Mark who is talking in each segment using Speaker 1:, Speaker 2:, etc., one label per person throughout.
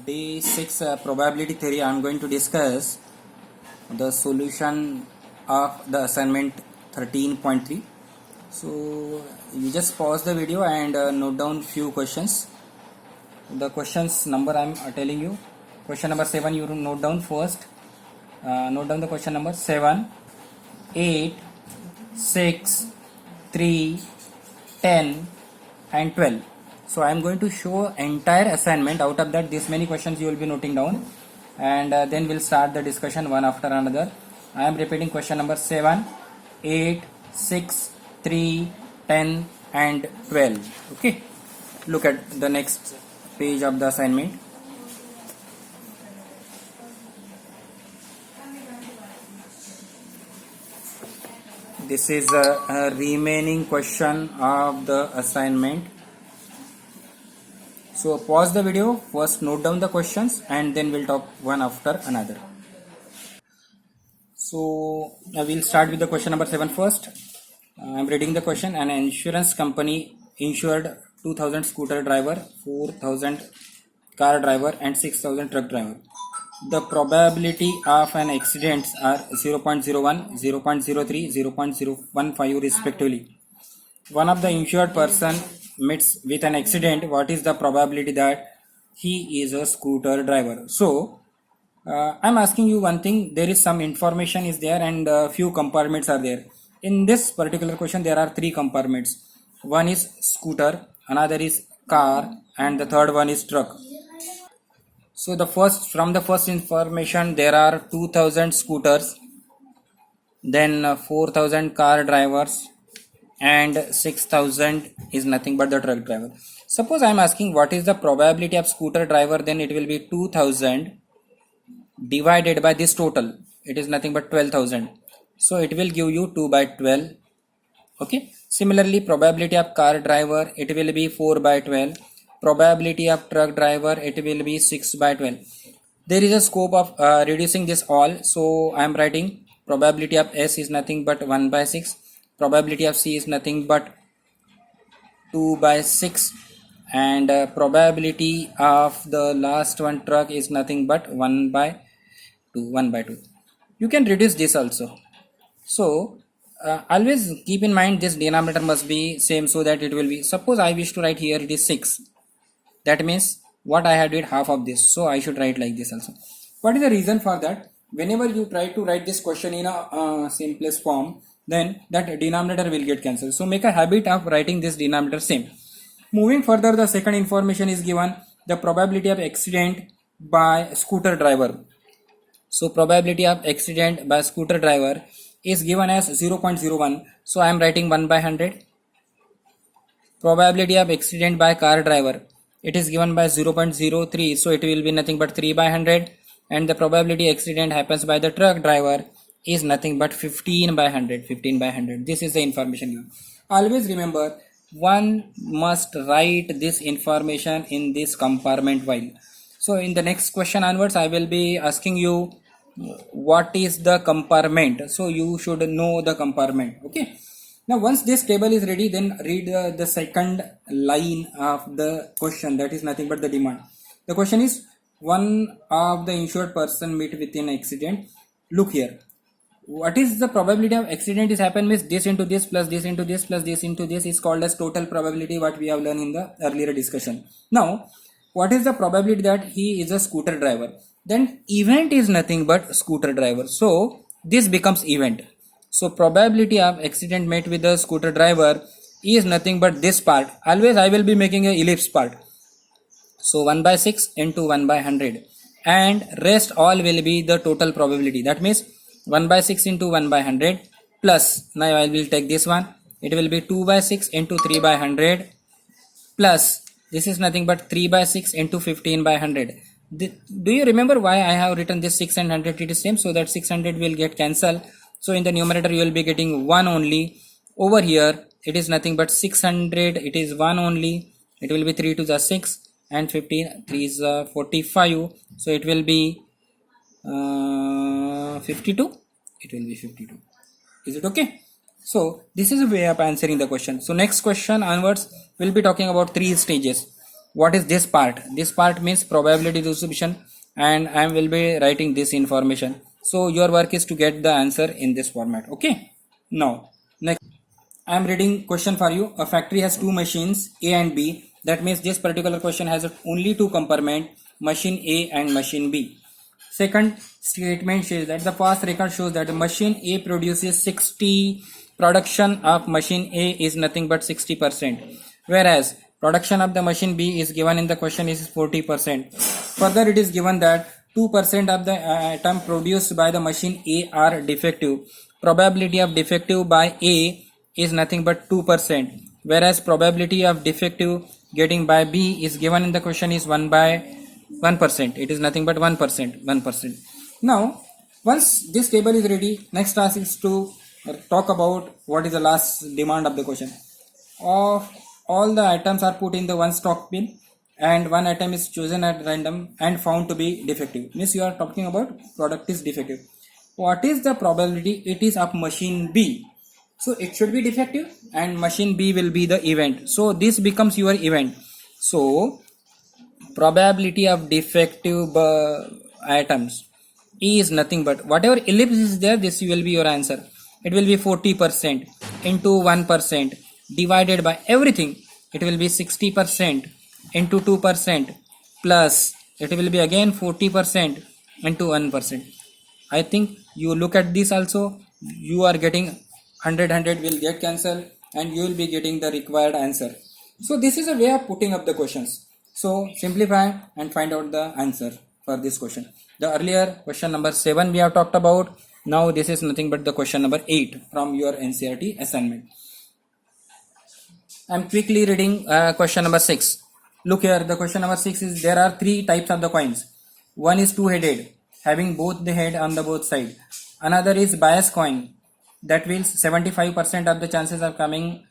Speaker 1: Day 6 probability theory. I am going to discuss the solution of the assignment 13.3. So you just pause the video and note down few questions. The questions number I am telling you. Question number 7 you note down first. Note down the question number 7, 8, 6, 3, 10 and 12. So I am going to show entire assignment. Out of that, this many questions you will be noting down, and then we'll start the discussion one after another. I am repeating question number 7, 8, 6, 3, 10 and 12. Okay, look at the next page of the assignment. This is a remaining question of the assignment. So pause the video, first note down the questions and then we'll talk one after another. So I will start with the question number 7 first. I am reading the question. An insurance company insured 2000 scooter driver, 4000 car driver and 6000 truck driver. The probability of an accident are 0.01, 0.03, 0.015 respectively. One of the insured person meets with an accident. What is the probability that he is a scooter driver? So I'm asking you one thing. There is some information is there and few compartments are there. In this particular question there are 3 compartments. One is scooter, another is car and the third one is truck. So from the first information there are 2000 scooters, then 4000 car drivers and 6000 is nothing but the truck driver. Suppose I am asking what is the probability of scooter driver, then it will be 2000 divided by this total. It is nothing but 12,000. So it will give you 2 by 12. Okay. Similarly, probability of car driver, it will be 4 by 12. Probability of truck driver, it will be 6 by 12. There is a scope of reducing this all. So I am writing probability of S is nothing but 1 by 6. Probability of C is nothing but 2 by 6. And probability of the last one truck is nothing but 1 by 2. You can reduce this also. So always keep in mind this denominator must be same, so that it will be, suppose I wish to write here it is 6. That means what I had did half of this, so I should write like this also. What is the reason for that? Whenever you try to write this question in a simplest form, then that denominator will get cancelled. So make a habit of writing this denominator same. Moving further, the second information is given, the probability of accident by scooter driver. So probability of accident by scooter driver is given as 0.01. So I am writing 1 by 100. Probability of accident by car driver, it is given by 0.03. So it will be nothing but 3 by 100. And the probability accident happens by the truck driver is nothing but 15 by 100. 15 by 100. This is the information given. Always remember, one must write this information in this compartment while. So in the next question onwards, I will be asking you what is the compartment. So you should know the compartment. Okay. Now once this table is ready, then read the second line of the question. That is nothing but the demand. The question is, one of the insured person meet with an accident. Look here. What is the probability of accident is happen means this into this plus this into this plus this into this is called as total probability, what we have learned in the earlier discussion. Now what is the probability that he is a scooter driver? Then event is nothing but scooter driver. So this becomes event. So probability of accident met with the scooter driver is nothing but this part. Always I will be making a ellipse part. So 1 by 6 into 1 by 100 and rest all will be the total probability. That means 1 by 6 into 1 by 100 plus, now I will take this one, it will be 2 by 6 into 3 by 100 plus, this is nothing but 3 by 6 into 15 by 100. Do you remember why I have written this 6 and 100? It is same, so that 600 will get cancelled. So in the numerator you will be getting 1 only. Over here it is nothing but 600, it is 1 only. It will be 3 to the 6 and 15, 3 is 45. So it will be 52. It will be 52. Is it okay? So this is a way of answering the question. So next question onwards we'll be talking about 3 stages. what is this part? This part means probability distribution, and I will be writing this information. So your work is to get the answer in this format. Okay. Now next, I am reading question for you. A factory has two machines A and B. That means this particular question has only two compartment, machine A and machine B. Second statement says that the past record shows that machine A produces 60, production of machine A is nothing but 60%, whereas production of the machine B is given in the question is 40%. Further, it is given that 2% of the item produced by the machine A are defective. Probability of defective by A is nothing but 2%, whereas probability of defective getting by B is given in the question is 1%. It is nothing but 1%. Now, once this table is ready, next task is to talk about what is the last demand of the question. Of all the items are put in the one stock bin, and one item is chosen at random and found to be defective. Means you are talking about product is defective. What is the probability it is of machine B? So it should be defective and machine B will be the event. So this becomes your event. So probability of defective items is nothing but whatever ellipse is there, this will be your answer. It will be 40% into 1% divided by everything. It will be 60% into 2% plus it will be again 40% into 1%. I think you look at this also, you are getting 100 will get cancelled and you will be getting the required answer. So this is a way of putting up the questions. So simplify and find out the answer for this question. The earlier question number 7 we have talked about. Now this is nothing but the question number 8 from your NCERT assignment. I am quickly reading question number 6. Look here, the question number 6 is there are three types of the coins. One is two-headed, having both the head on the both side. Another is bias coin, that means 75% of the chances are coming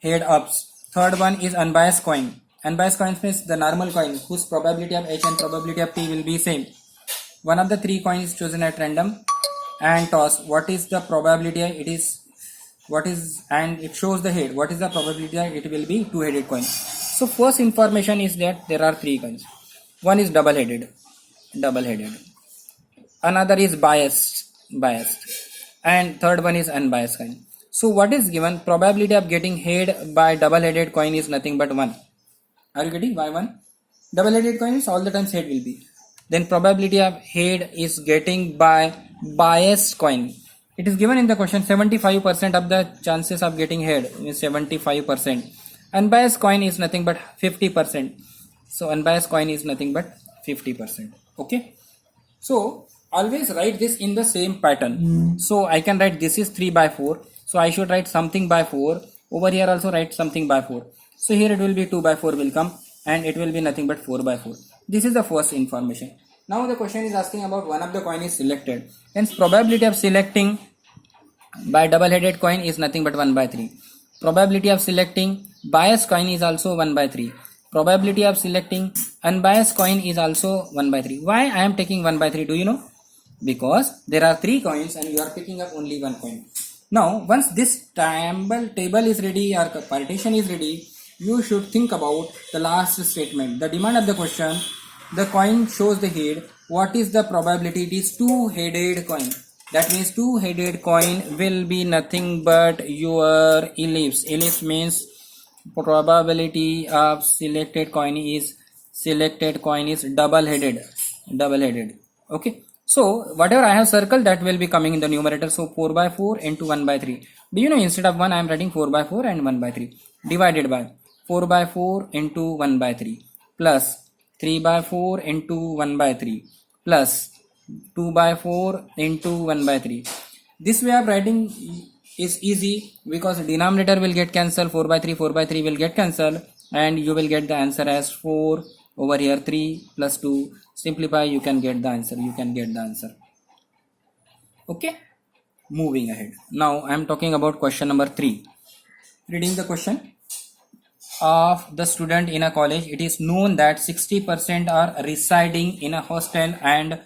Speaker 1: head ups. Third one is unbiased coin. Unbiased coin means the normal coin whose probability of H and probability of T will be same. One of the three coins is chosen at random and toss. What is the probability? It is what is, and it shows the head. What is the probability? It will be two-headed coin. So first information is that there are three coins. One is double-headed. Another is biased, and third one is unbiased coin. So what is given? Probability of getting head by double-headed coin is nothing but 1. Are you getting? By 1. Double-headed coin is all the times head will be. Then probability of head is getting by biased coin. It is given in the question 75% of the chances of getting head is 75%. Unbiased coin is nothing but 50%. So unbiased coin is nothing but 50%. Okay. So always write this in the same pattern. So I can write this is 3 by 4. So I should write something by 4. Over here also write something by 4. So here it will be 2 by 4 will come and it will be nothing but 4 by 4. This is the first information. Now the question is asking about one of the coin is selected. Hence probability of selecting by double-headed coin is nothing but 1 by 3. Probability of selecting biased coin is also 1 by 3. Probability of selecting unbiased coin is also 1 by 3. Why I am taking 1 by 3? Do you know? Because there are 3 coins and you are picking up only 1 coin. Now once this table is ready or partition is ready, you should think about the last statement. The demand of the question, the coin shows the head. What is the probability? It is two-headed coin. That means two-headed coin will be nothing but your ellipse. Ellipse means probability of selected coin is double-headed. Okay. So whatever I have circled that will be coming in the numerator. So 4 by 4 into 1 by 3. Do you know instead of 1 I am writing 4 by 4 and 1 by 3 divided by 4 by 4 into 1 by 3 plus 3 by 4 into 1 by 3 plus 2 by 4 into 1 by 3. This way of writing is easy because denominator will get cancelled. 4 by 3 will get cancelled and you will get the answer as 4 over here 3 plus 2. Simplify, you can get the answer. Okay, moving ahead. Now I am talking about question number 3. Reading the question. Of the student in a college, it is known that 60% are residing in a hostel and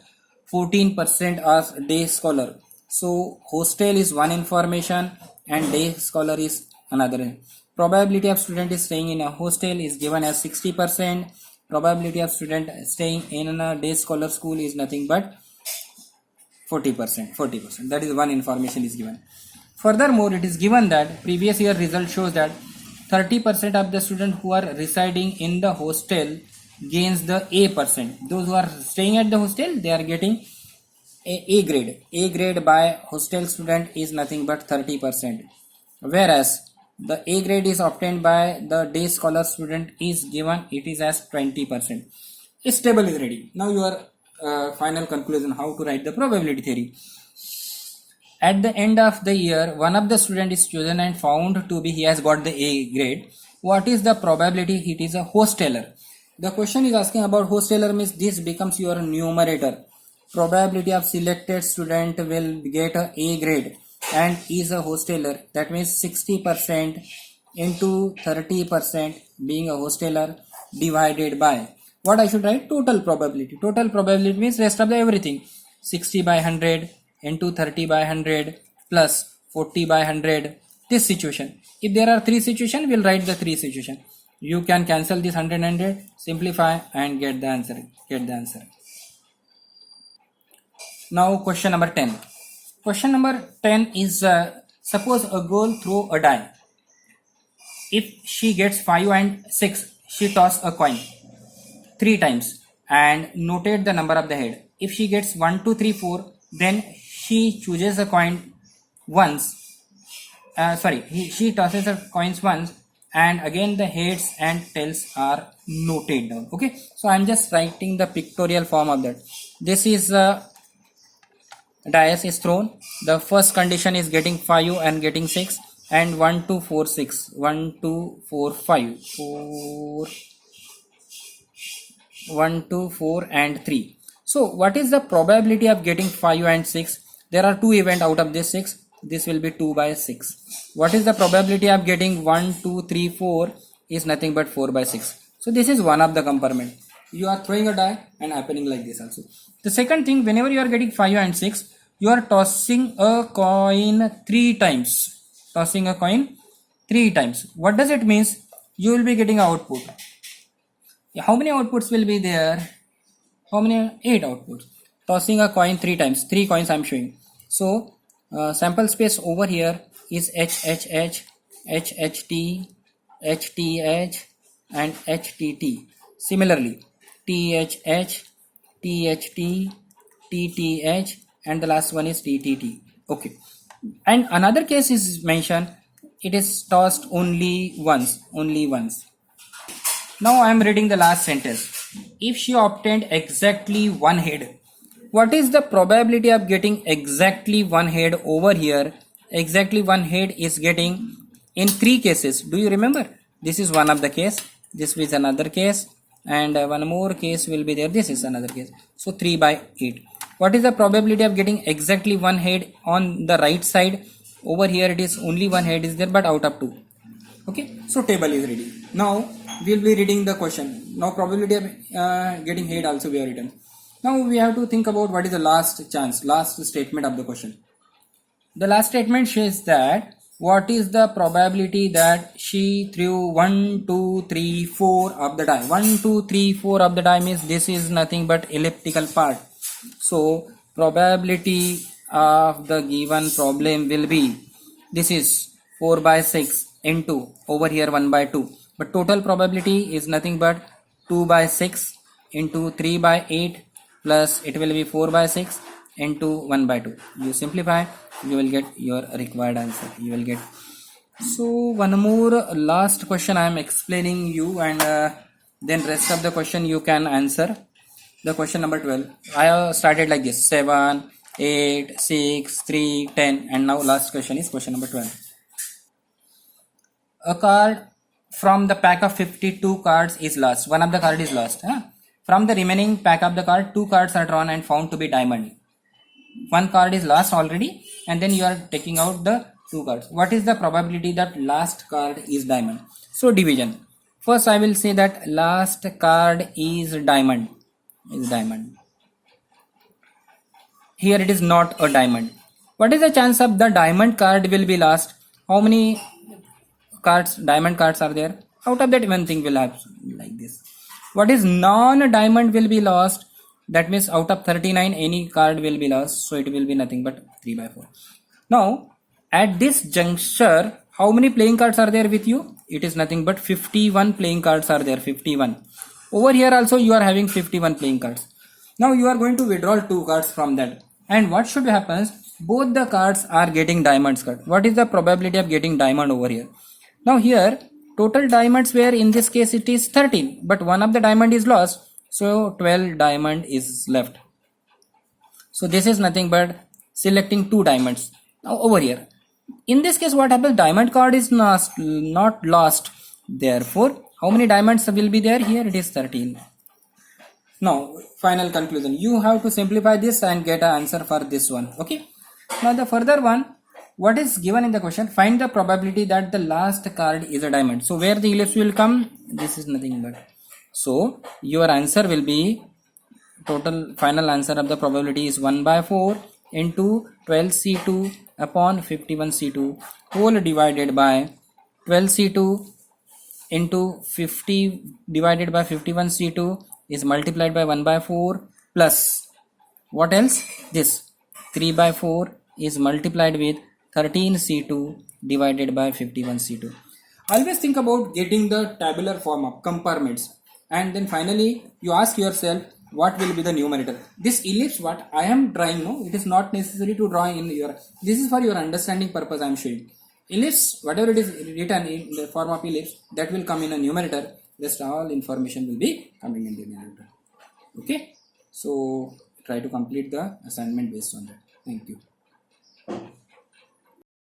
Speaker 1: 14% are day scholar. So hostel is one information and day scholar is another. Probability of student is staying in a hostel is given as 60%. Probability of student staying in a day scholar school is nothing but 40%. That is one information is given. Furthermore, it is given that previous year result shows that 30% of the students who are residing in the hostel gains the A percent. Those who are staying at the hostel, they are getting A grade. A grade by hostel student is nothing but 30%. Whereas the A grade is obtained by the day scholar student is given, it is as 20%. This table is ready. Now your final conclusion, how to write the probability theory. At the end of the year, one of the student is chosen and found to be he has got the A grade. What is the probability it is a hosteler? The question is asking about hosteler, means this becomes your numerator. Probability of selected student will get a A grade and is a hosteler. That means 60% into 30% being a hosteler divided by what I should write? Total probability. Total probability means rest of the everything. 60 by 100 into 30 by 100 plus 40 by 100. This situation. If there are three situations, we'll write the three situations. You can cancel this 100, simplify and get the answer. Now question number 10. Question number 10 is suppose a girl throw a die. If she gets 5 and 6, she toss a coin 3 times and notate the number of the head. If she gets 1, 2, 3, 4, then she chooses a coin once. She tosses the coins once and again the heads and tails are noted down. Okay, so I'm just writing the pictorial form of that. This is dice is thrown. The first condition is getting 5 and getting 6 and 1, 2, 4, 6. 1, 2, 4, 5. 1, 2, 4 and 3. So what is the probability of getting 5 and 6? There are 2 events out of this 6. This will be 2 by 6. What is the probability of getting 1, 2, 3, 4 is nothing but 4 by 6. So this is one of the compartment. You are throwing a die and happening like this also. The second thing, whenever you are getting 5 and 6, you are tossing a coin 3 times. Tossing a coin 3 times. What does it mean? You will be getting output. How many outputs will be there? How many? 8 outputs. Tossing a coin 3 times. 3 coins I am showing. So sample space over here is HHH, HHT, HTH and HTT. Similarly, THH, THT, TTH and the last one is TTT. Okay. And another case is mentioned. It is tossed only once. Now I am reading the last sentence. If she obtained exactly one head, what is the probability of getting exactly one head over here? Exactly one head is getting in 3 cases. Do you remember? This is one of the case. This is another case. And one more case will be there. This is another case. So 3 by 8. What is the probability of getting exactly one head on the right side? Over here it is only one head is there, but out of 2. Okay. So table is ready. Now we will be reading the question. Now probability of getting head also we have written. Now we have to think about what is the last statement of the question. The last statement says that what is the probability that she threw 1, 2, 3, 4 of the die. 1, 2, 3, 4 of the die means this is nothing but elliptical part. So probability of the given problem will be, this is 4 by 6 into over here 1 by 2. But total probability is nothing but 2 by 6 into 3 by 8 plus it will be 4 by 6 into 1 by 2. You simplify, you will get your required answer. You will get. So one more last question I am explaining you, and then rest of the question you can answer. The question number 12. I have started like this: 7, 8, 6, 3, 10, and now last question is question number 12. A card from the pack of 52 cards is lost. One of the card is lost. From the remaining pack of the card, 2 cards are drawn and found to be diamond. One card is lost already, and then you are taking out the 2 cards. What is the probability that last card is diamond? So division. First I will say that last card is diamond. Here it is not a diamond. What is the chance of the diamond card will be last? How many cards, diamond cards are there. Out of that, one thing will happen like this. What is non-diamond will be lost. That means out of 39, any card will be lost. So it will be nothing but 3 by 4. Now, at this juncture, how many playing cards are there with you? It is nothing but 51 playing cards are there. 51. Over here also you are having 51 playing cards. Now you are going to withdraw 2 cards from that. And what should happen? Both the cards are getting diamonds card. What is the probability of getting diamond over here? Now here, total diamonds were, in this case it is 13. But one of the diamond is lost. So 12 diamond is left. So this is nothing but selecting 2 diamonds. Now over here, in this case what happens, diamond card is not lost. Therefore, how many diamonds will be there? Here it is 13. Now final conclusion, you have to simplify this and get an answer for this one. Okay. Now the further one, what is given in the question, find the probability that the last card is a diamond. So where the ellipse will come, this is nothing but, so your answer will be, total final answer of the probability is 1 by 4 into 12C2 upon 51C2 whole divided by 12C2 into 50 divided by 51C2 is multiplied by 1 by 4 plus what else, this 3 by 4 is multiplied with 13C2 divided by 51C2. Always think about getting the tabular form of compartments, and then finally you ask yourself what will be the numerator. This ellipse what I am drawing, no, it is not necessary to draw in your, this is for your understanding purpose I am showing. Ellipse, whatever it is written in the form of ellipse, that will come in a numerator. Rest all information will be coming in the numerator. Okay, so try to complete the assignment based on that. Thank you.